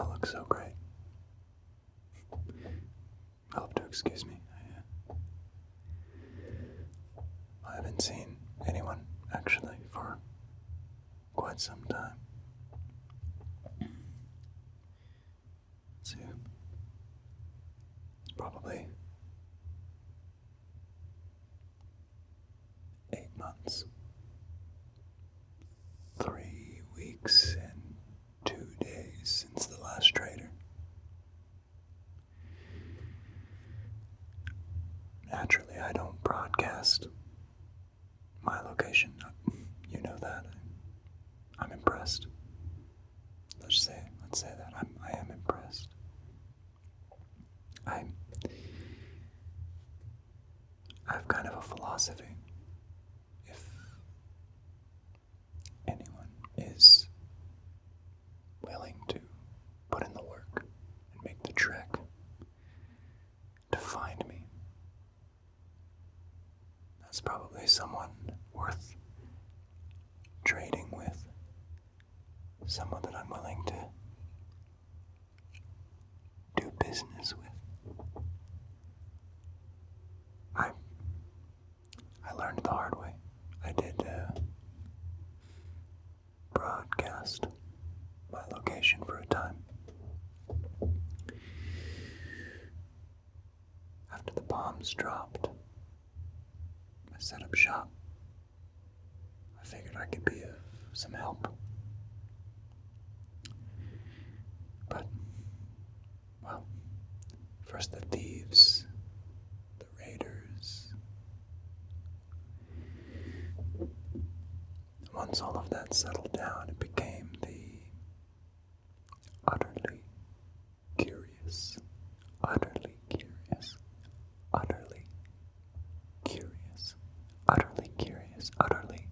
all look so great. You'll have to excuse me. I haven't seen anyone, actually, for quite some time. Let's see. It's probably 8 months. 3 weeks and 2 days since the last trader. Naturally, I don't broadcast my location. You know that. I'm impressed. Let's say that. I am impressed. I've kind of a philosophy. If anyone is willing to put in the work and make the trek to find me, that's probably someone worth trading with, someone that I'm willing to do business with. I learned the hard way. I did broadcast my location for a time. After the bombs dropped, I set up shop. I figured I could be of some help. But, well, first the thieves, the raiders. Once all of that settled down, it became the utterly curious, utterly curious, utterly curious, utterly curious, utterly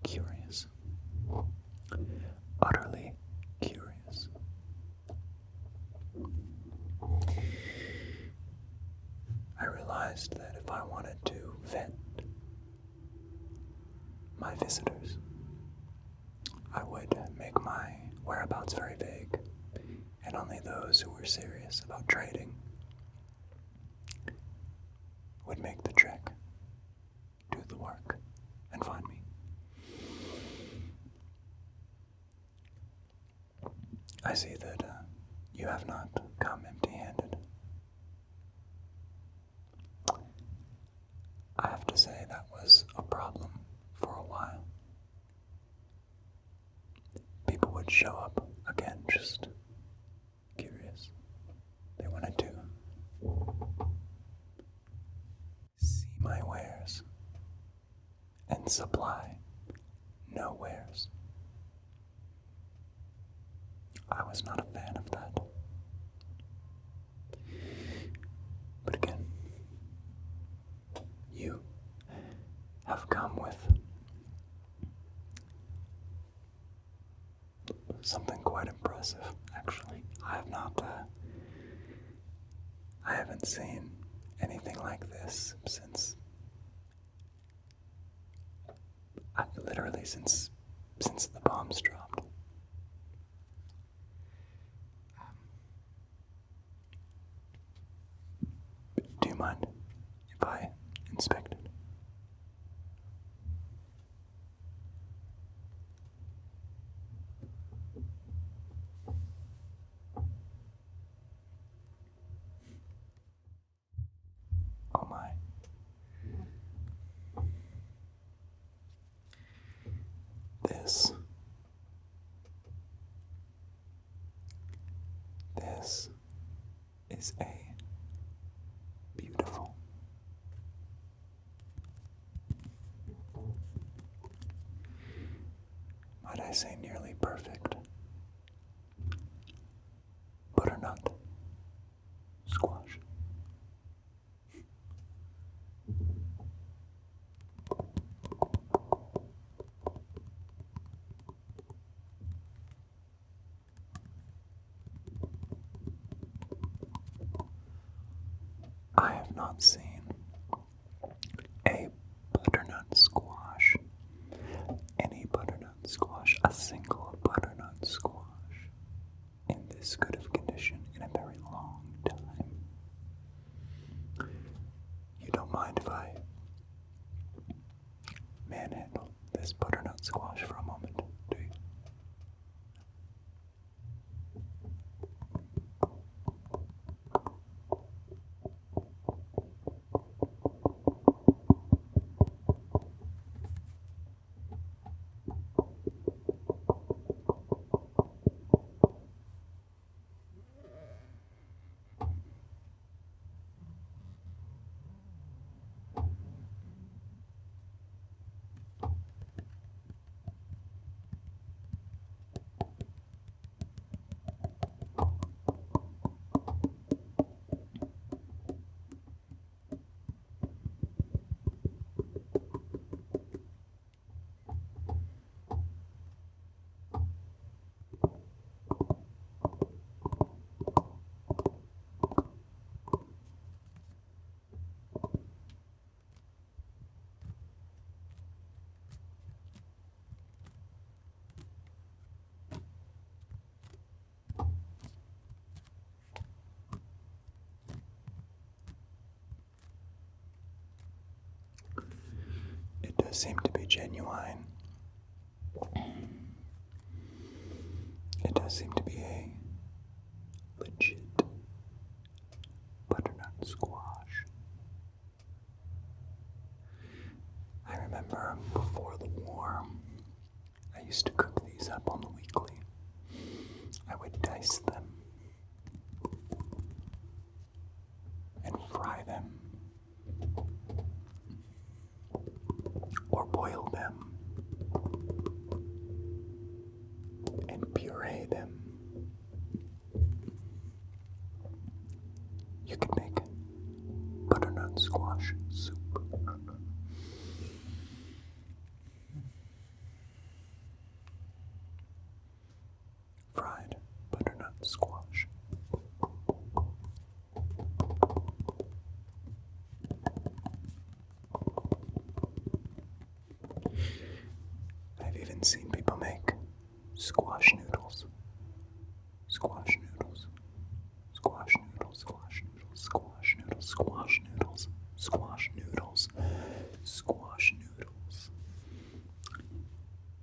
curious, utterly curious. I realized that if I wanted to vet my visitors, I would make my whereabouts very vague, and only those who were serious about trading would make the trek, do the work, and find me. I see that you have not come empty-handed. I have to say that was a problem for a while. People would show up, again, just curious. They wanted to see my wares and supply no wares. I was not a fan of that. But again, you have come with something quite impressive, actually. I haven't seen anything like this since the bombs dropped. Do you mind if I inspect it? Oh my. This is a beautiful, might I say nearly perfect, butternut squash. I have not seen a butternut squash, any butternut squash, a single butternut squash in this squash for a moment, do you? It does seem to be genuine. It does seem to be a legit butternut squash. I remember before the war, I used to cook these up on the weekly. I would dice them and fry them, or boil them and puree them. You could make butternut squash soup. Fried butternut squash. I've even seen people make squash noodles. Squash noodles. Squash noodles. Squash noodles. Squash noodles. Squash noodles. Squash noodles. Squash noodles.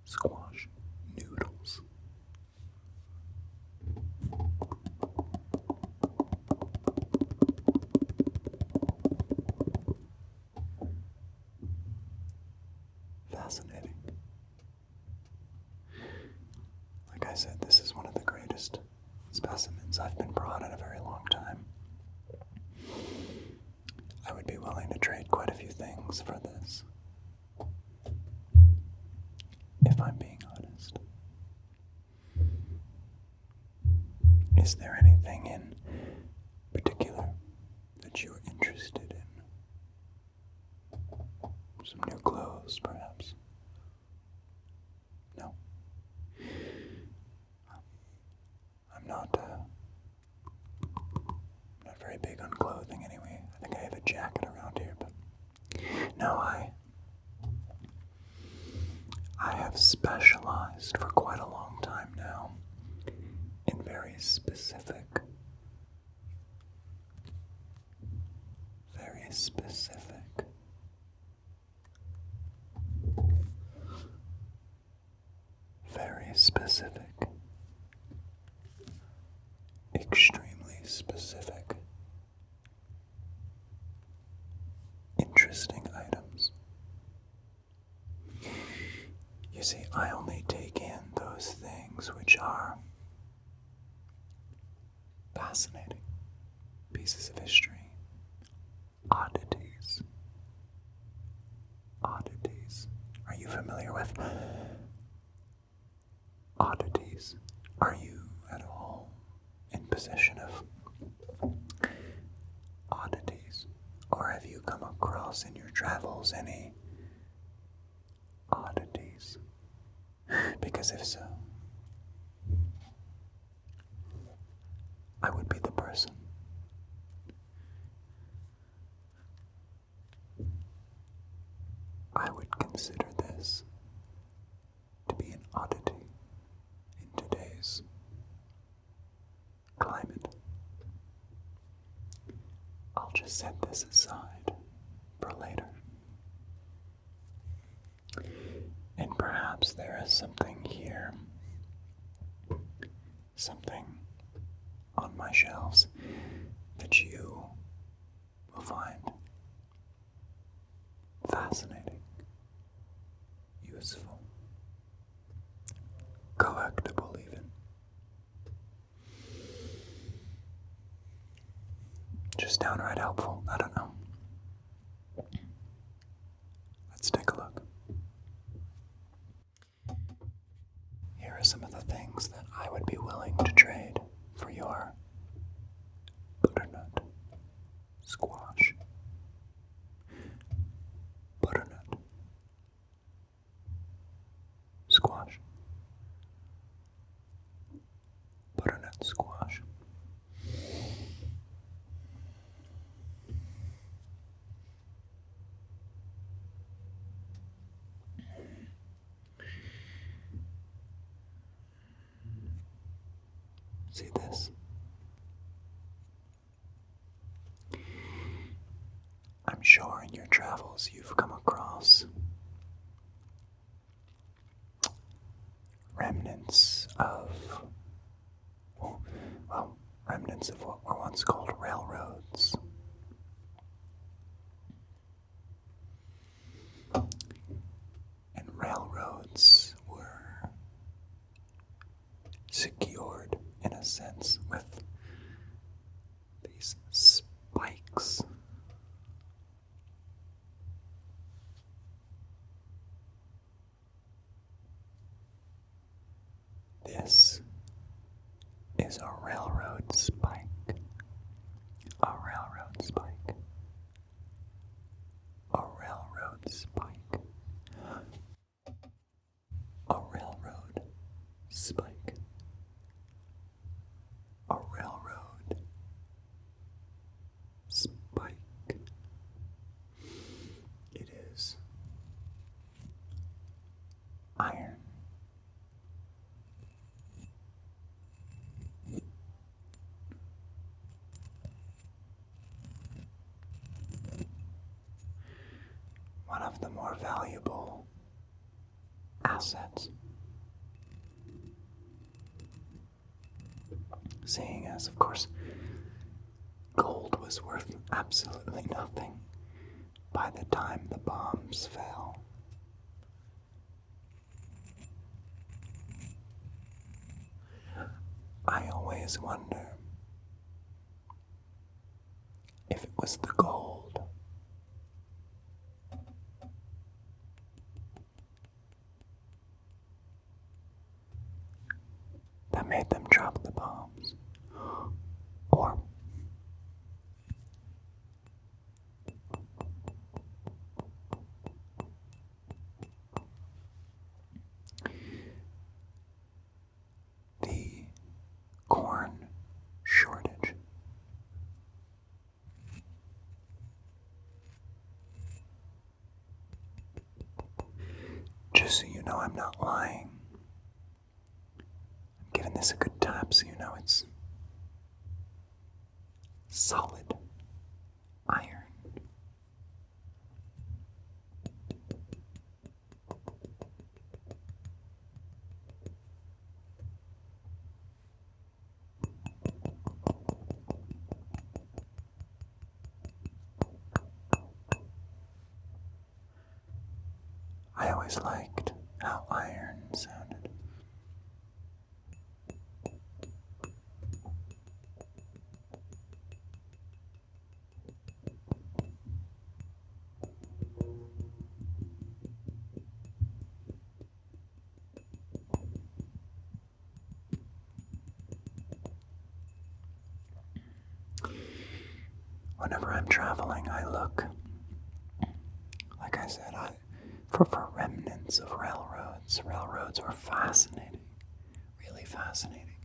Squash noodles. Fascinating. Like I said, this is one of the greatest specimens I've been brought in a very long time. I would be willing to trade quite a few things for this, if I'm being honest. Is there anything in particular that you're interested in? Some new clothes, perhaps? No? I'm not very big on clothing anyway. I think I have a jacket around here, but no, I have specialized for quite a long time now in very specific, extremely specific, interesting items. You see, I only take in those things which are fascinating pieces of history, oddities. Oddities. Are you familiar with oddities? Are you at all in possession of oddities? Or have you come across in your travels any oddities? Because if so, I would be the person. I would consider this to be an oddity in today's climate. I'll just set this aside for later. And perhaps perhaps there is something here, something on my shelves that you will find fascinating, useful, collectible even. Just downright helpful, I don't know. Let's take a look. Here are some of the things that I would be willing to trade for your butternut squash. Butternut squash. Butternut squash. See this? I'm sure in your travels you've come across remnants of, well, remnants of what were once called railroads. And railroads were secured, in a sense, with these spikes. This is a railroad spike. A railroad spike. A railroad spike. A railroad spike. A railroad spike. It is iron. One of the more valuable assets, seeing as, of course, gold was worth absolutely nothing by the time the bombs fell. I always wonder if it was the gold that made them drop the bombs, or the corn shortage. Just so you know, I'm not lying. I'm giving this a good tap so you know it's solid iron. I always liked how iron sounded. Whenever I'm traveling, I look, like I said, for remnants of railroads. Railroads were fascinating, really fascinating.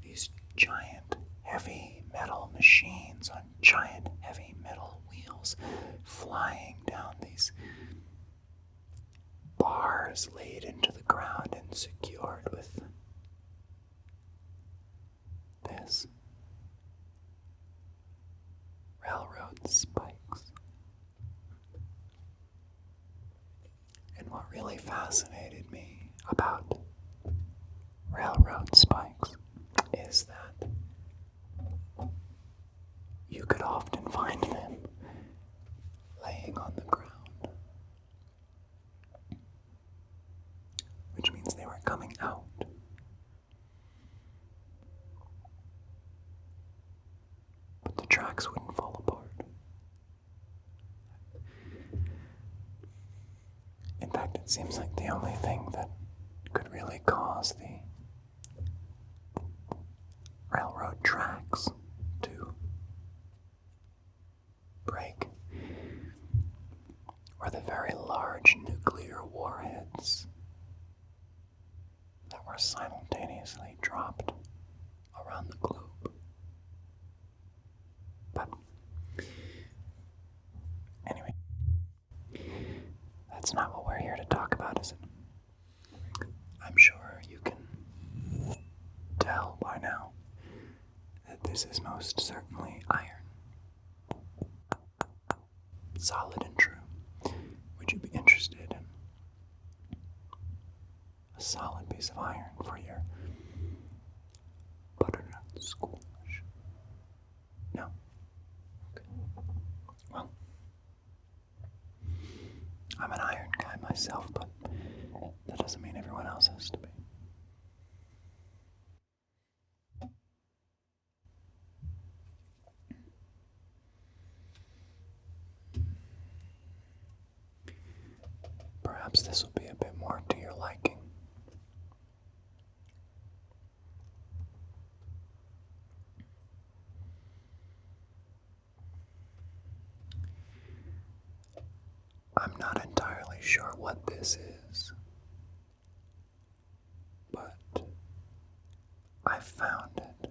These giant, heavy metal machines on giant, heavy metal wheels flying down these bars laid into the ground and secured with this railroad spikes. And what really fascinated me about railroad spikes is that you could often find them laying on the ground, which means they were coming out. But the tracks wouldn't fall apart. In fact, it seems like the only thing that could really cause the railroad tracks to break were the very large nuclear warheads that were simultaneously dropped around the globe. But anyway, that's not what we're here to talk about, is it? I'm sure you can tell by now that this is most certainly iron. Solid and true. Would you be interested in a solid piece of iron for your butternut squash? No? Okay. Well, I'm an iron guy myself, but that doesn't mean everyone else has to be. Perhaps this will be a bit more to your liking. I'm not entirely sure what this is, but I found it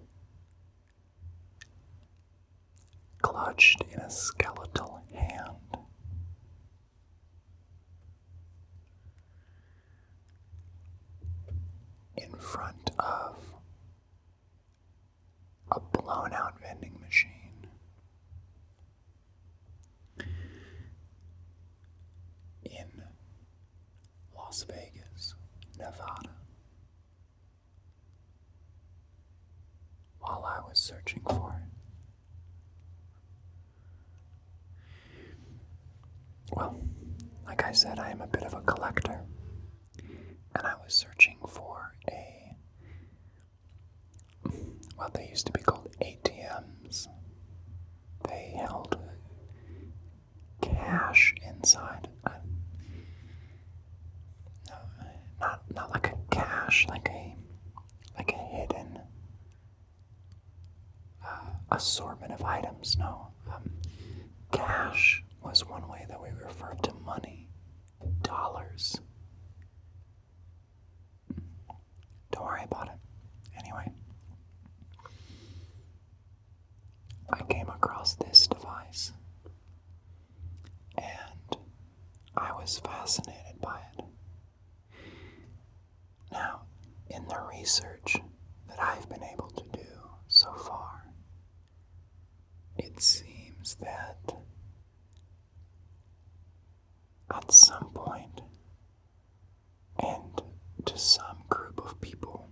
clutched in a skeletal hand. In front of a blown-out vending machine in Las Vegas, Nevada, while I was searching for it. Well, like I said, I am a bit of a collector, and I was searching for what they used to be called ATMs. They held cash inside. Not like a cache, like a hidden assortment of items. No, cash was one way that we referred to money, dollars. Don't worry about it. Anyway, I came across this device, and I was fascinated by it. Now, in the research that I've been able to do so far, it seems that at some point, and to some group of people,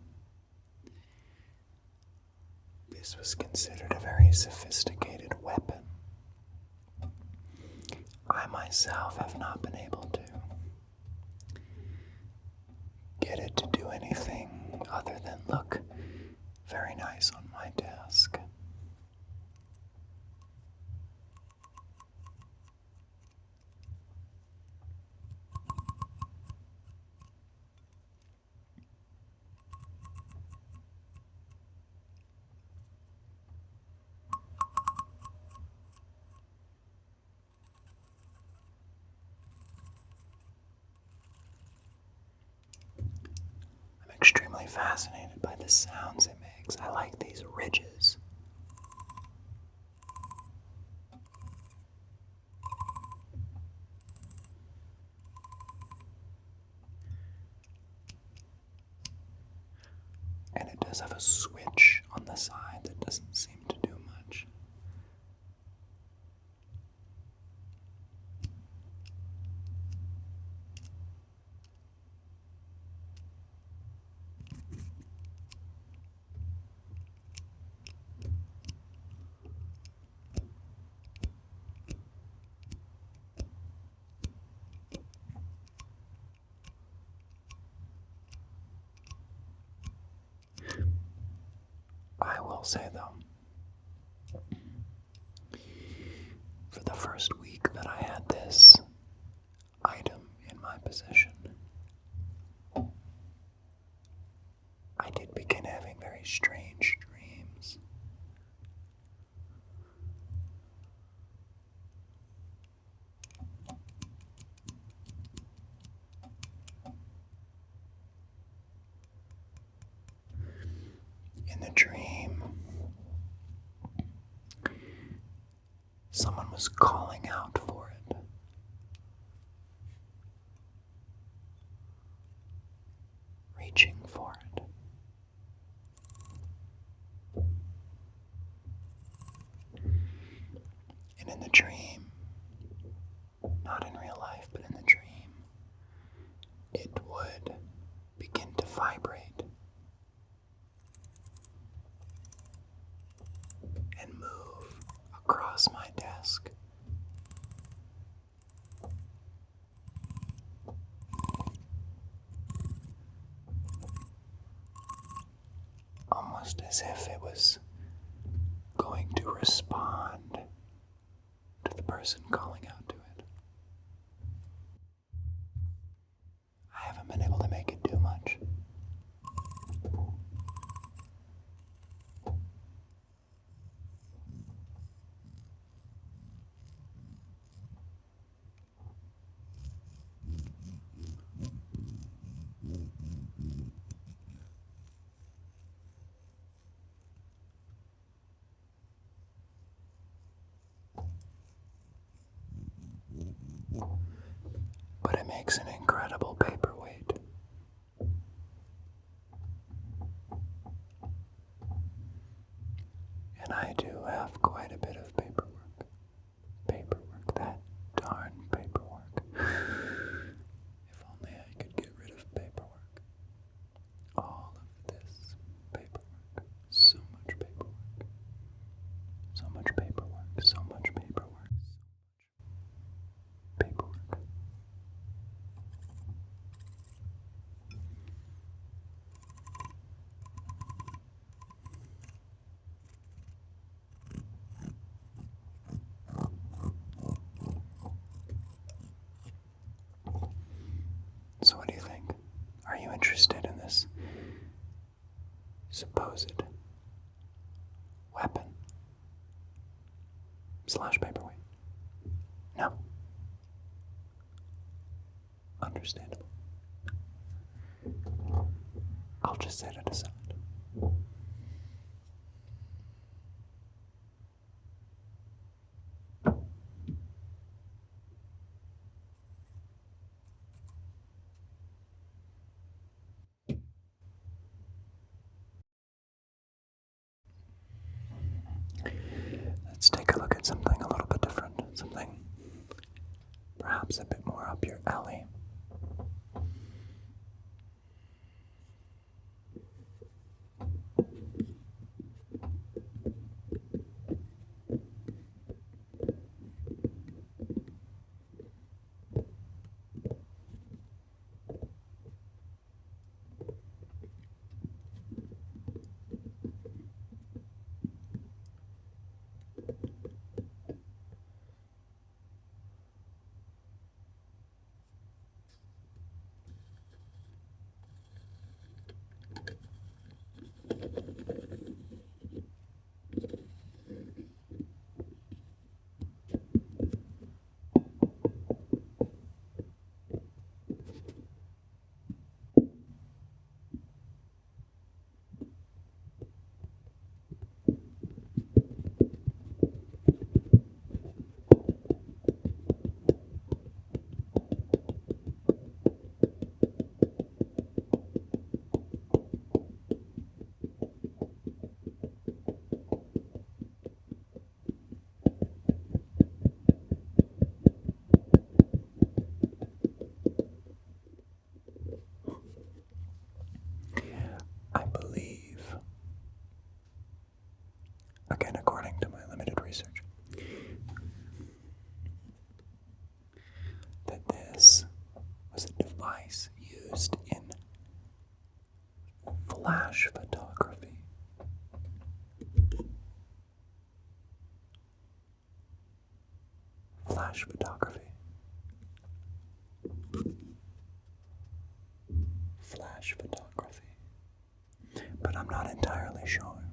this was considered a very sophisticated weapon. I myself have not been able to get it to do anything other than look very nice on my desk. Extremely fascinated by the sounds it makes. I like these ridges. And it does have a switch on the side that doesn't seem to do much. will say, though, for the first week that I had this item in my possession, I did begin having very strange dreams. In the dream, someone was calling out for it. Reaching for it. And in the dream, not in real life, but in the dream, it would begin to vibrate and move across my desk. Almost as if it was going to respond to the person calling out to it. I haven't been able to make it do much. But it makes an incredible paperweight. And I do have quite a bit of paperwork. Paperwork, that darn paperwork. If only I could get rid of paperwork. All of this paperwork. So much paperwork. So much paperwork. So much paperwork. Paperwork. So what do you think? Are you interested in this supposed weapon / paperweight? No. Understandable. I'll just set it aside. Let's take a look at something a little bit different, something perhaps a bit more up your alley. Again, according to my limited research, that this was a device used in flash photography. flash photography, but I'm not entirely sure.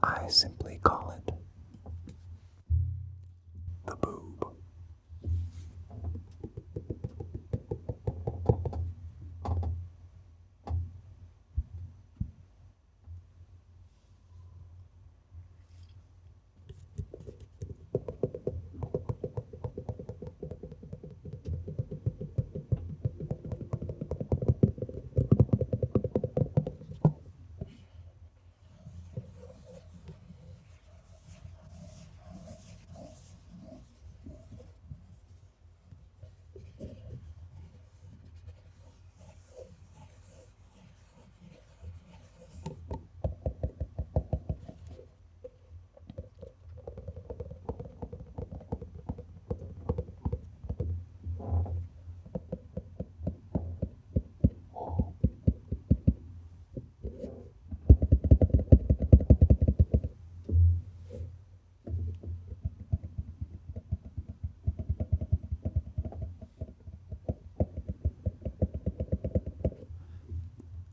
I simply call it the boob.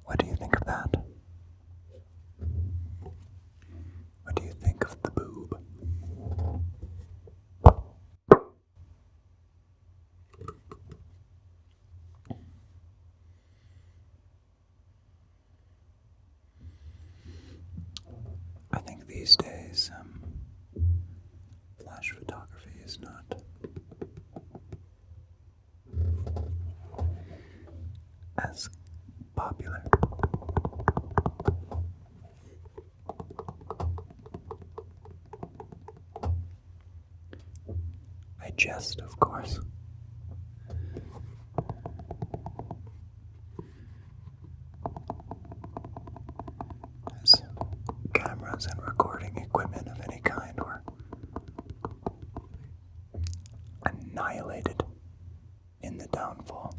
What do you think of that? What do you think of the boob? I think these days, flash photography is not as popular. I jest, of course. As cameras and recording equipment of any kind were annihilated in the downfall.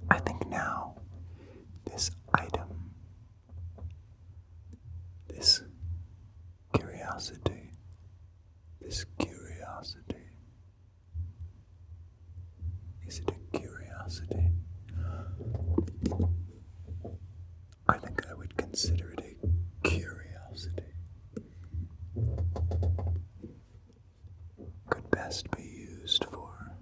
I think now this item, this curiosity, is it a curiosity? I think I would consider it a curiosity. Could best be used for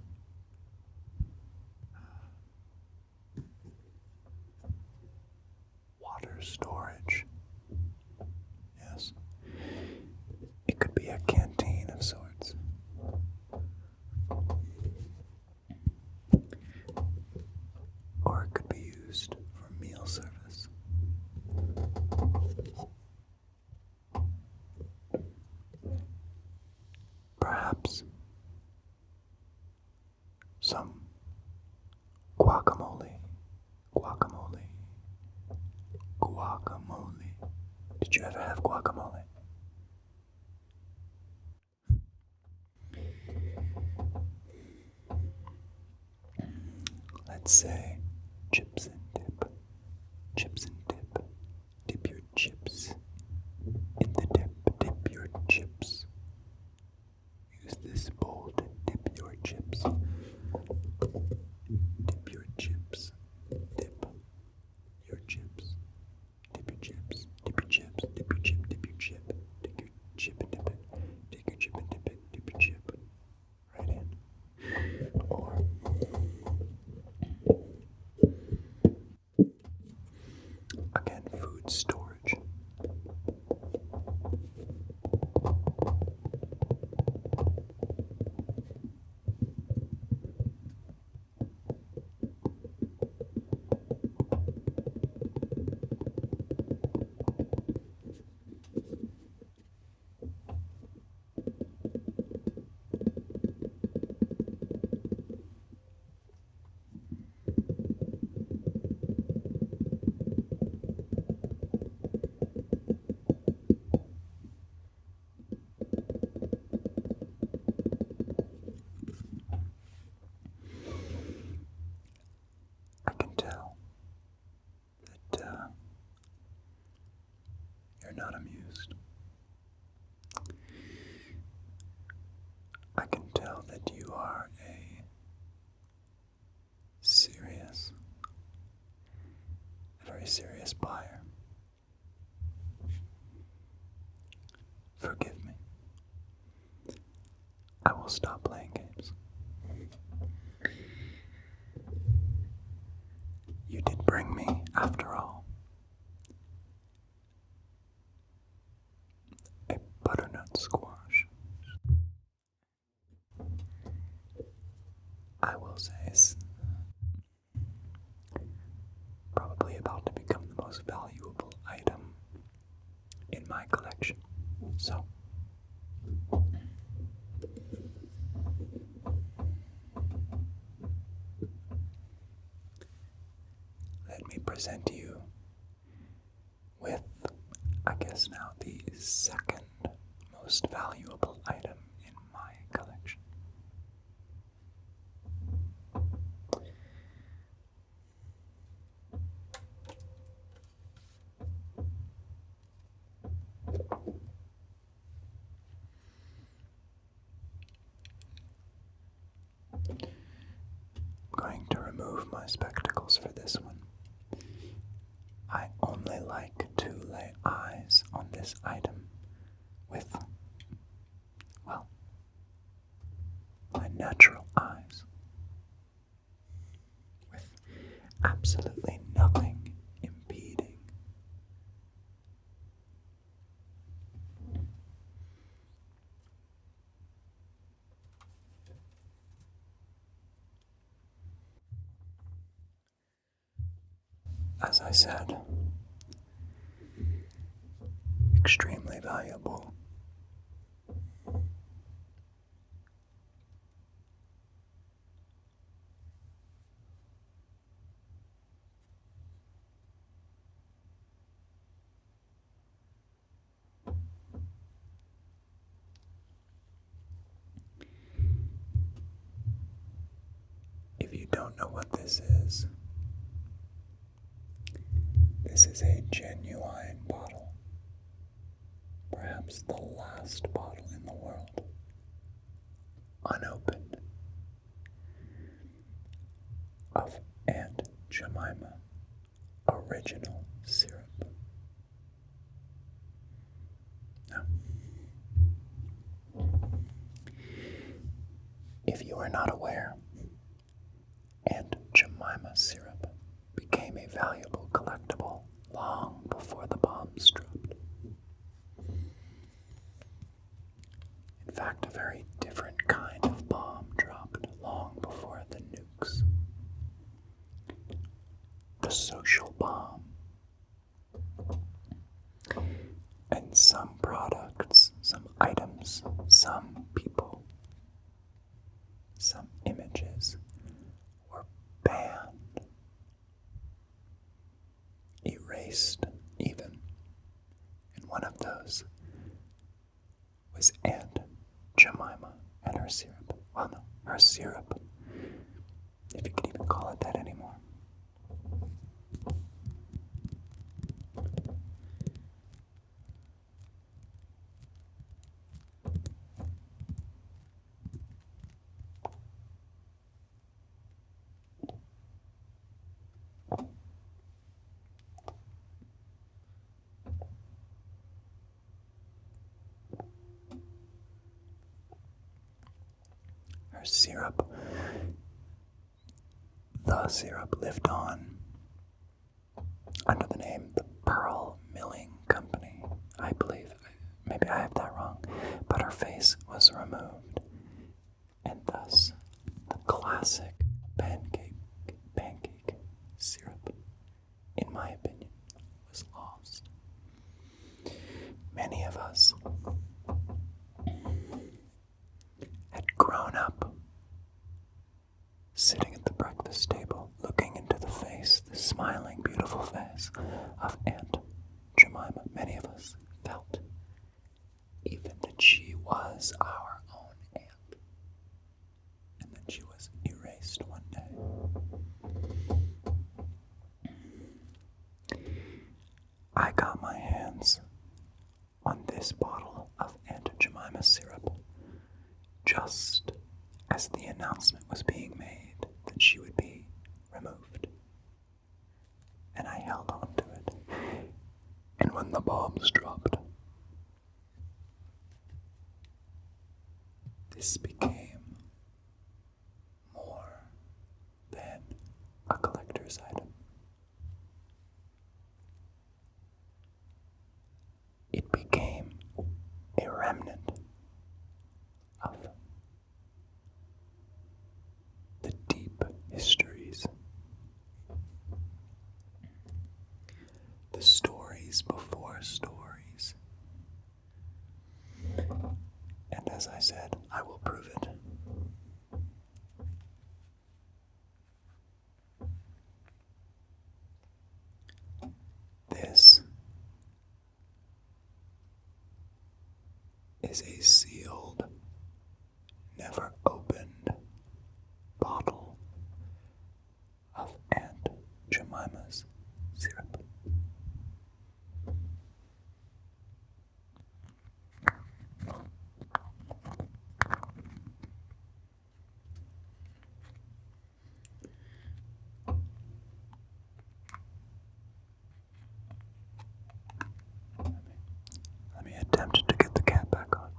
water storage. Yes. It could be a canteen of sorts. Or it could be used for meal service. Perhaps some guacamole. Did you ever have guacamole? Let's say chips and dip. Dip your chips in the dip. Dip your chips. Use this bowl to dip your chips. Dip your chips. Dip your chips. Dip your chips. Dip your chips. Dip your chip. Dip your chip. Take your chip and dip it. Take your chip and dip it. Dip your chip right in. Or not amused. I can tell that you are a very serious buyer. Forgive me. I will stop playing games. You did bring me, after all, a butternut squash. I will say it's probably about to become the most valuable item in my collection. So, let me present you with, I guess now, the second most valuable item in my collection. I'm going to remove my spectacles for this one. I only like to lay eyes on this item with, well, my natural eyes, with absolutely nothing impeding. As I said, extremely valuable. If you don't know what this is a genuine bottle. Perhaps the last bottle in the world, unopened, of Aunt Jemima original syrup. Now, if you are not aware, Aunt Jemima syrup became a valuable collectible long before the bombs dropped. In fact, a very different kind of bomb dropped long before the nukes. The social bomb. And some products, some items, some people, some images were banned, erased even. And one of those was Aunt Jemima and her syrup. Well, no, her syrup, if you could even call it that anymore. Her syrup, the syrup lived on under the name the Pearl Milling Company, I believe. Maybe I have that wrong, but her face was removed, and thus the classic pancake syrup, in my opinion, was lost. Many of us had grown up sitting at the breakfast table, looking into the face, the smiling, beautiful face of Aunt Jemima. Many of us felt even that she was our own aunt, and that she was erased one day. I got my hands just as the announcement was being made that she would be removed. And I held on to it. And when the bombs dropped, this became more than a collector's item. It became a remnant of the deep histories, the stories before stories. And as I said, I will prove it. This is a sealed, never opened bottle of Aunt Jemima's syrup. Let me attempt to get the cap back on.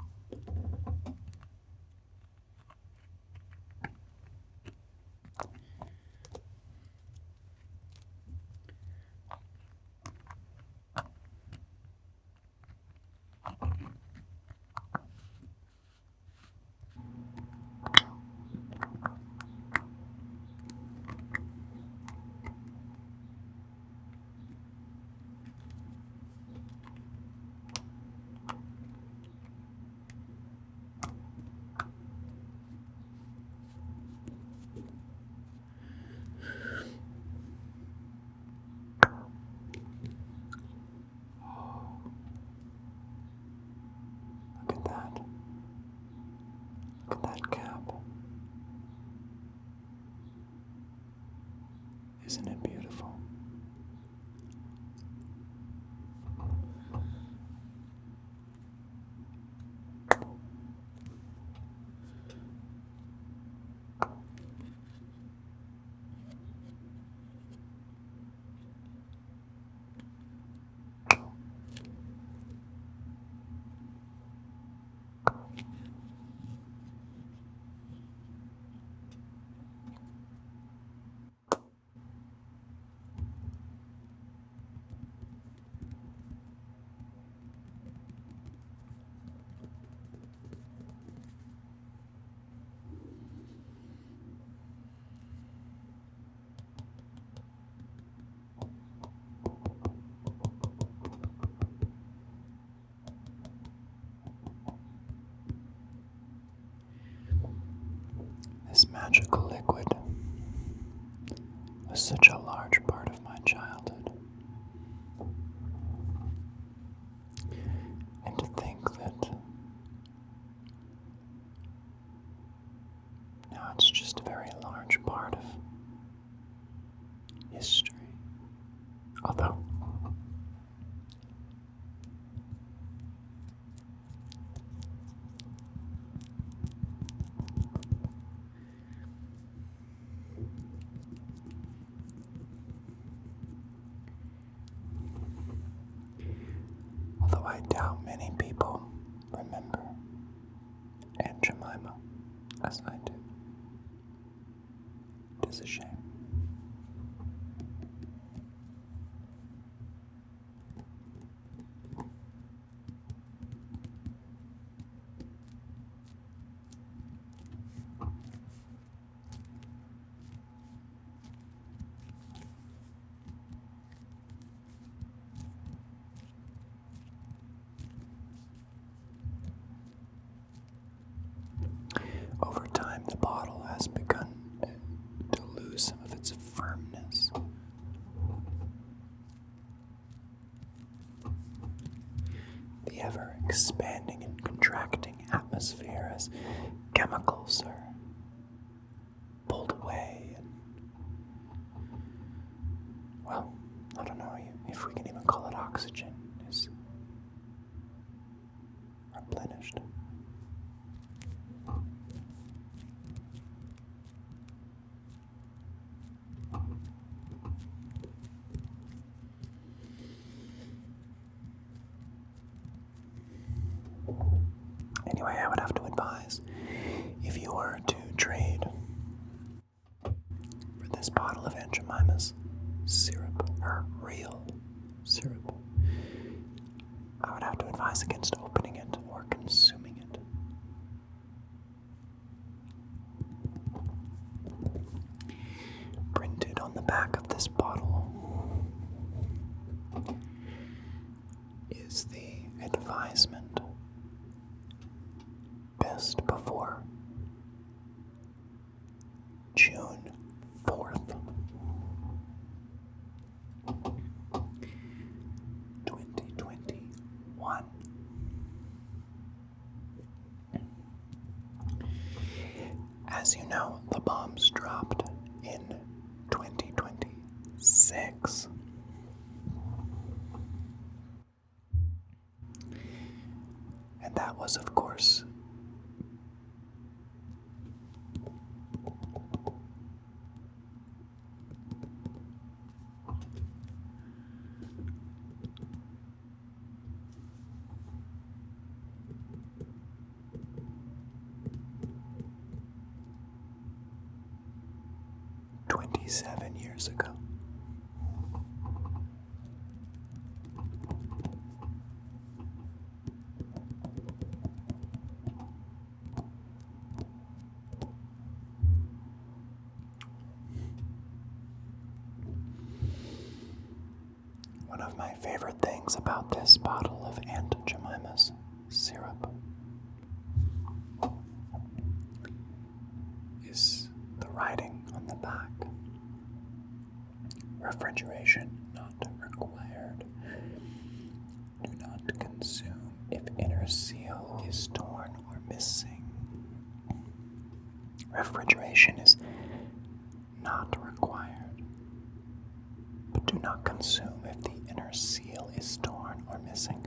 Look at that. Look at that cap. Isn't it beautiful? This magical liquid was such a large part of my childhood. And to think that now it's just a very large part of history. Although I doubt many people remember Aunt Jemima as I do. It is a shame. Over time, the bottle has begun to lose some of its firmness. The ever-expanding and contracting atmosphere as chemicals are pulled away and, well, I don't know if we can even call it oxygen, is replenished. this. If you were to trade for this bottle of Aunt Jemima's syrup, her real syrup, I would have to advise against opening it or consuming it. Printed on the back of this bottle is the advisement: best before June 4th, 2021. As you know, the bombs dropped in 2026. And that was, of course, "27 years ago." One of my favorite things about this bottle of Aunt Jemima's syrup is the writing on the back. Refrigeration not required. Do not consume if inner seal is torn or missing. Refrigeration is not required, but do not consume if the inner seal is torn or missing.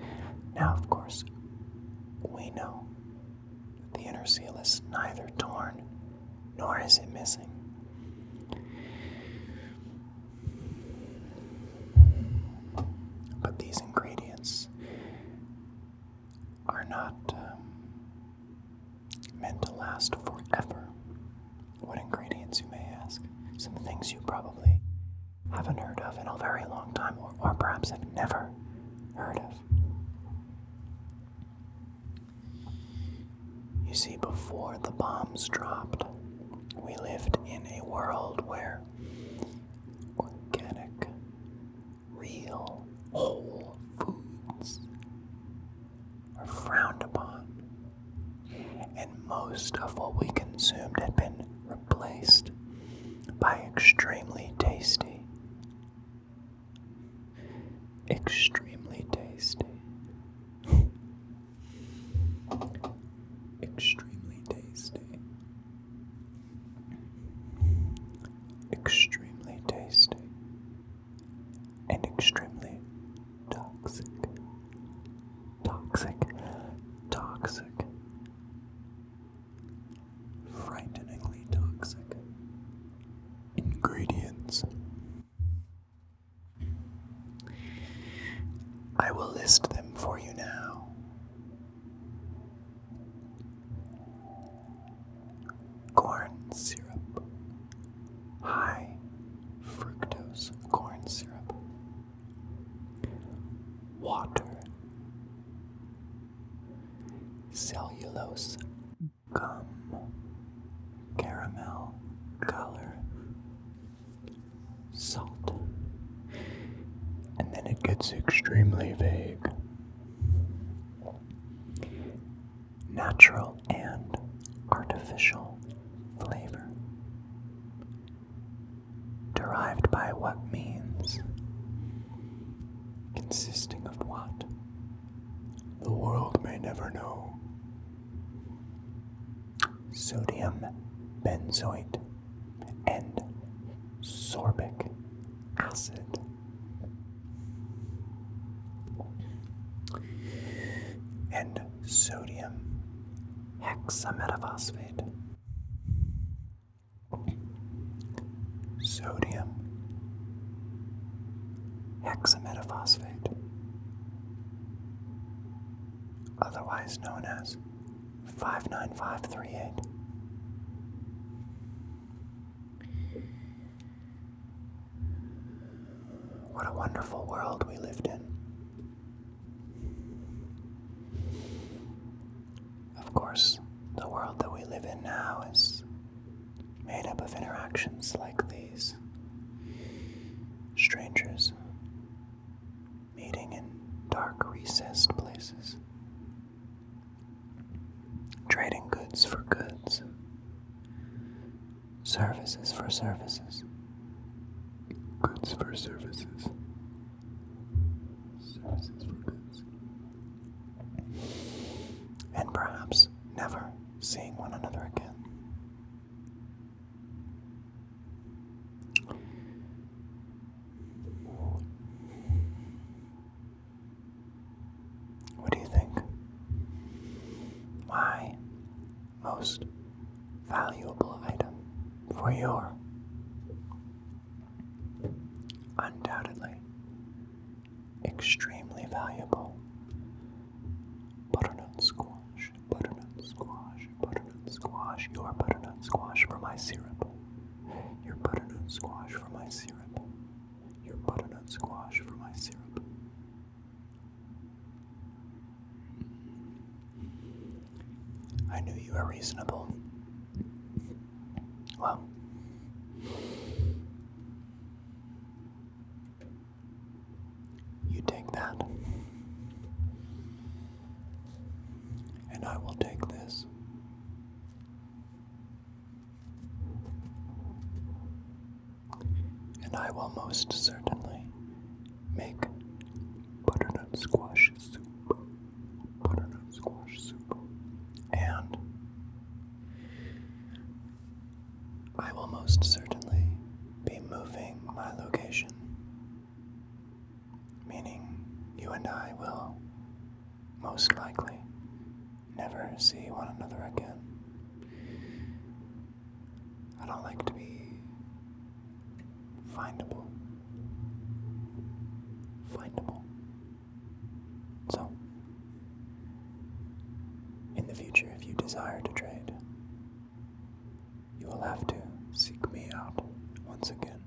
Now, of course, we know that the inner seal is neither torn nor is it missing. But these ingredients are not meant to last forever. What ingredients, you may ask? Some things you probably haven't heard of in a very long time, or perhaps have never heard of. You see, before the bombs dropped, we lived in a world where organic, real, whole foods were frowned upon, and most of what we consumed had been replaced by extremely tasty, extremely tasty, extremely tasty, extremely tasty, and extremely toxic, toxic, toxic, frighteningly toxic ingredients. I will list them for you now. Corn syrup, high fructose corn syrup, water, cellulose gum, caramel color, salt, and then it gets extremely vague. Natural and artificial flavor, derived by what means? Consisting of what? The world may never know. Sodium benzoate and sorbic acid. And sodium hexametaphosphate. Sodium hexametaphosphate, otherwise known as 59538. What a wonderful world we lived in. Of course, the world that we live in now is made up of interactions like these. Strangers meeting in dark, recessed places, trading goods for goods, services for services, goods for services, services for goods, and perhaps never seeing one another again. What do you think? My most valuable item for your undoubtedly extremely valuable butternut squash, butternut squash, butternut squash, your butternut squash for my syrup, your butternut squash for my syrup, your butternut squash for my syrup. I knew you were reasonable. Well, you take that, and I will take this. And I will most certainly make butternut squash soup. Butternut squash soup. And I will most certainly be moving my location. Meaning you and I will most likely never see one another again. I don't like to be findable. So, in the future, if you desire to trade, you will have to seek me out once again.